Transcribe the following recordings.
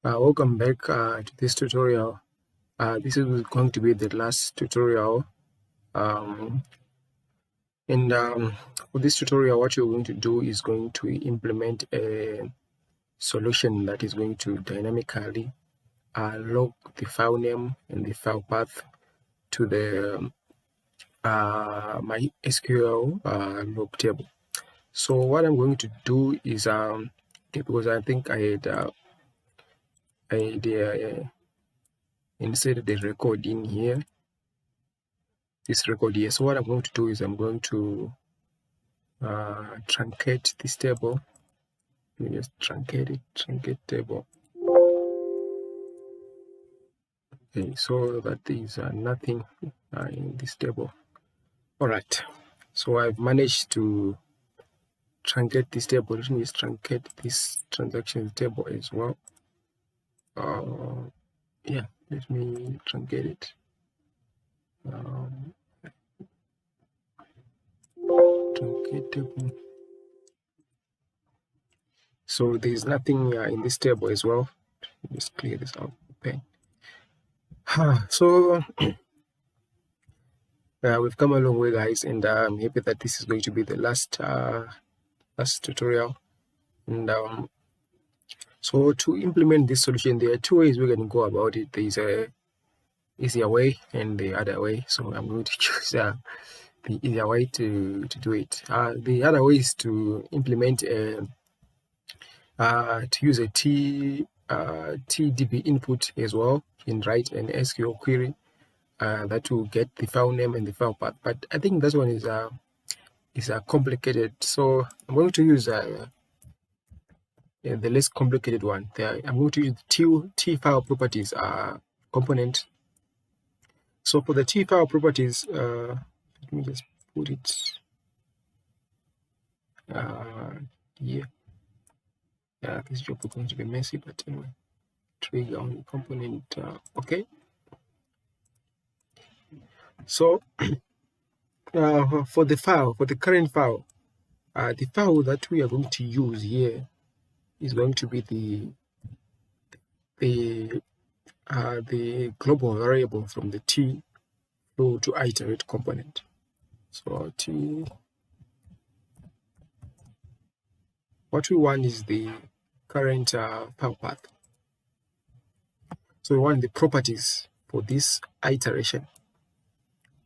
Welcome back to this tutorial. This is going to be the last tutorial. For this tutorial, what you're going to do is going to implement a solution that is going to dynamically log the file name and the file path to the MySQL log table. So what I'm going to do is because I think I had inserted the record in here, this record here. So what I'm going to do is I'm going to truncate this table. Let me just truncate it, truncate table. Okay, so that there is nothing in this table. All right, so I've managed to truncate this table. Let me just truncate this transactions table as well. Yeah, let me truncate it. Truncate table. So there's nothing in this table as well. Just clear this out. Okay. So we've come a long way, guys, and I'm happy that this is going to be the last tutorial. And so to implement this solution, there are two ways we're going to go about it. There's a easier way and the other way. So I'm going to choose the easier way to do it. The other way is to implement to use a TDB input as well and write an SQL query that will get the file name and the file path. But I think this one is complicated, so I'm going to use the less complicated one. I'm going to use the T file properties component. So for the T file properties, let me just put it here. This job is going to be messy, but anyway, trigger on component. Okay. So for the current file, the file that we are going to use here is going to be the global variable from the T flow to iterate component. So what we want is the current file path. So we want the properties for this iteration.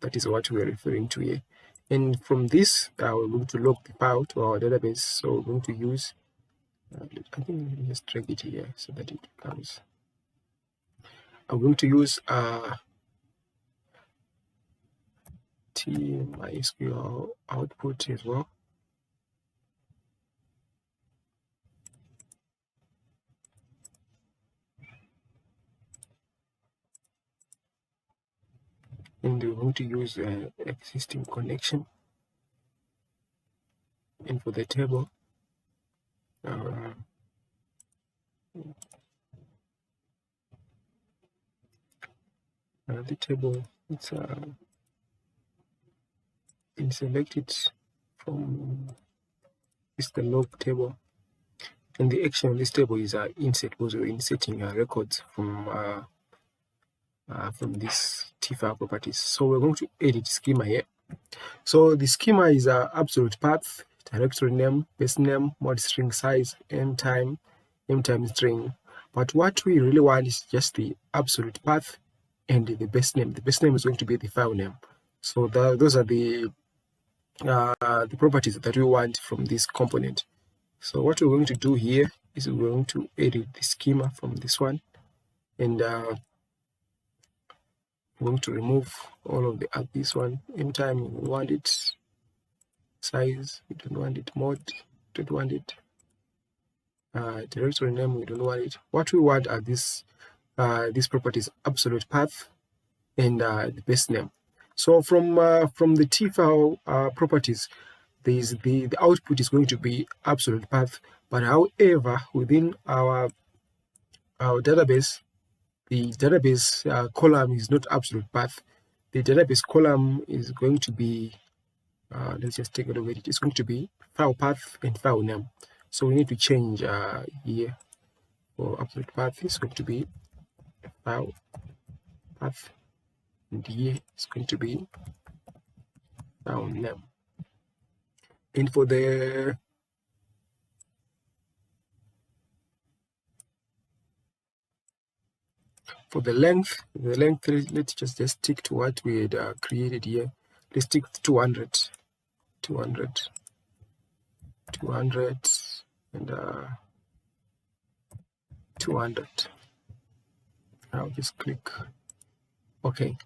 That is what we are referring to here. And from this, we're going to log the file to our database. So we're going to use, I think let me just drag it here so that it becomes. I'm going to use MySQL output as well. And we're going to use existing connection. And for the table, the table, it's select it from the log table, and the action on this table is insert, because we're inserting records from this T file properties. So we're going to edit schema here. So the schema is absolute path, directory name, base name, mod string size, m time string. But what we really want is just the absolute path and the base name. The base name is going to be the file name. So those are the properties that we want from this component. So what we're going to do here is we're going to edit the schema from this one, and we're going to remove all of this one. M time, we want it, size, we don't want it, mod, we don't want it, directory name, we don't want it. What we want are these properties: absolute path and the base name. So from the T file properties, the output is going to be absolute path, but however within our database, the database column is not absolute path. The database column is going to be, let's just take a look at it. It's going to be file path and file name. So we need to change here for absolute path is going to be file path, and here is going to be file name. And for the length, let's just stick to what we had created here. Let's stick to 200, 200, 200, and 200. I'll just click OK.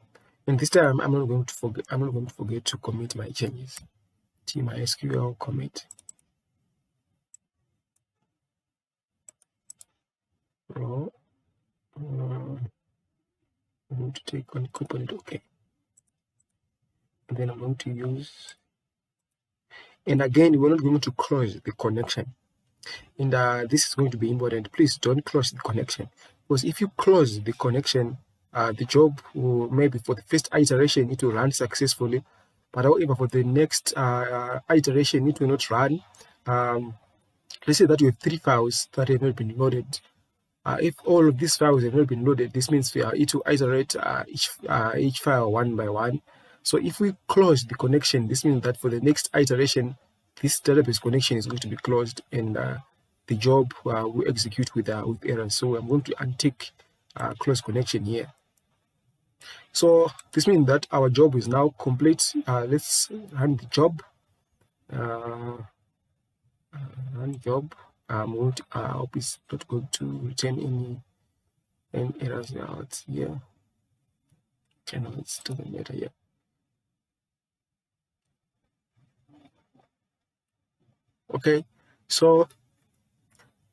And this time I'm not going to forget to commit my changes. TMySQL commit row. I'm going to take one component, OK. And then I'm going to use, and again, we're not going to close the connection. And this is going to be important. Please don't close the connection, because if you close the connection, the job will, maybe for the first iteration, it will run successfully. But however, for the next iteration, it will not run. Let's say that you have 3 files that have not been loaded. If all of these files have not been loaded, this means it will iterate each file one by one. So if we close the connection, this means that for the next iteration, this database connection is going to be closed, and the job will execute with errors. So I'm going to untick close connection here. So this means that our job is now complete. Let's run the job. Run job. I hope it's not going to return any errors out here. Okay, no, it doesn't matter here. Okay, so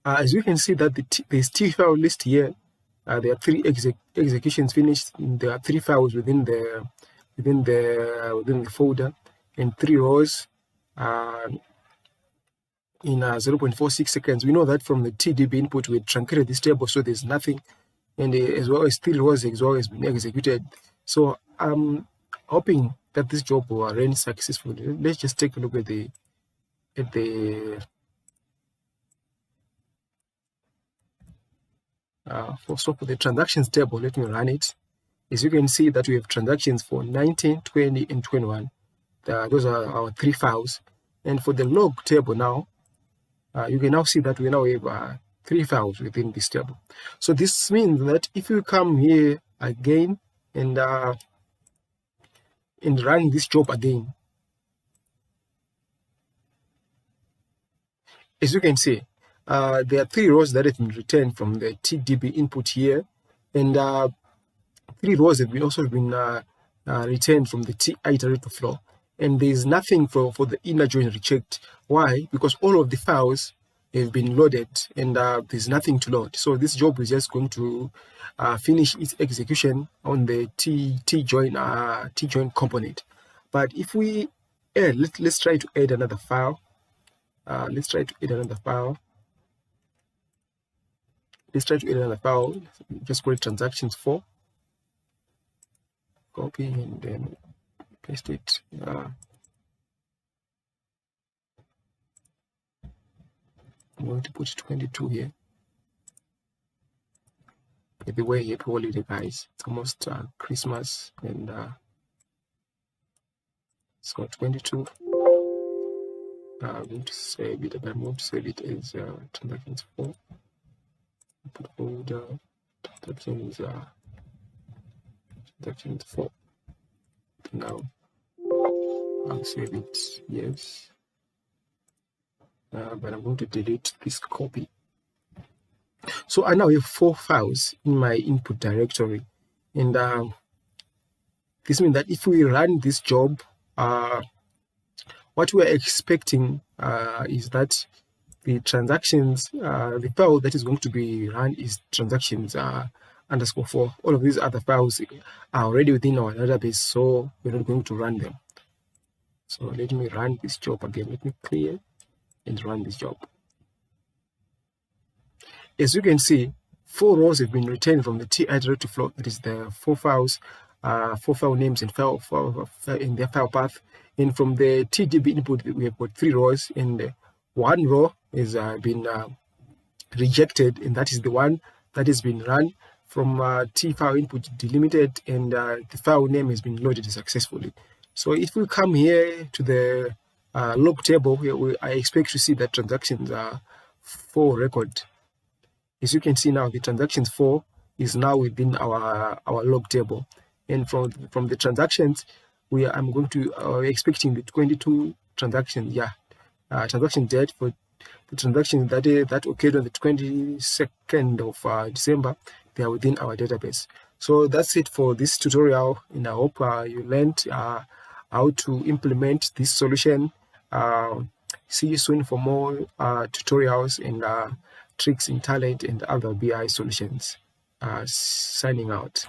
as you can see that there's T file list here. There are 3 executions finished. There are 3 files within the folder, and 3 rows in 0.46 seconds. We know that from the TDB input we truncated this table, so there's nothing, and as well as 3 rows as well has been executed. So I'm hoping that this job will run successfully. Let's just take a look at the so for the transactions table, let me run it. As you can see that we have transactions for 19, 20, and 21. Those are our 3 files. And for the log table now, you can now see that we now have 3 files within this table. So this means that if you come here again and run this job again, as you can see, there are 3 rows that have been returned from the TDB input here, and 3 rows have also been returned from the iterator flow, and there is nothing for the inner join rechecked. Why? Because all of the files have been loaded, and there's nothing to load. So this job is just going to finish its execution on the tjoin component. But if we add, let's try to add another file. Let's try to add another file. Just call it transactions 4. Copy and then paste it. I'm going to put 22 here. By the way, happy holiday, guys. It's almost Christmas, and it's got 22. I'm going to save it, but I'm going to save it as transactions 4. Put folder transactions 4. Now I'll save it, yes. But I'm going to delete this copy. So I now have 4 files in my input directory, and this means that if we run this job, what we are expecting is that the transactions, the file that is going to be run is transactions _4. All of these other files are already within our database, so we're not going to run them. So let me run this job again. Let me clear and run this job. As you can see, 4 rows have been returned from the iterator flow. That is the 4 files, 4 file names and in their file path. And from the TDB input, we have got 3 rows, and 1 row has been rejected, and that is the one that has been run from T file input delimited, and the file name has been loaded successfully. So if we come here to the log table, I expect to see that transactions are 4 record. As you can see now, the transactions 4 is now within our log table, and from the transactions, I'm going to expecting the 22 transactions. Transaction date for the transaction that occurred on the 22nd of December, they are within our database. So that's it for this tutorial, and I hope you learned how to implement this solution. See you soon for more tutorials and tricks in Talend and other BI solutions. Signing out.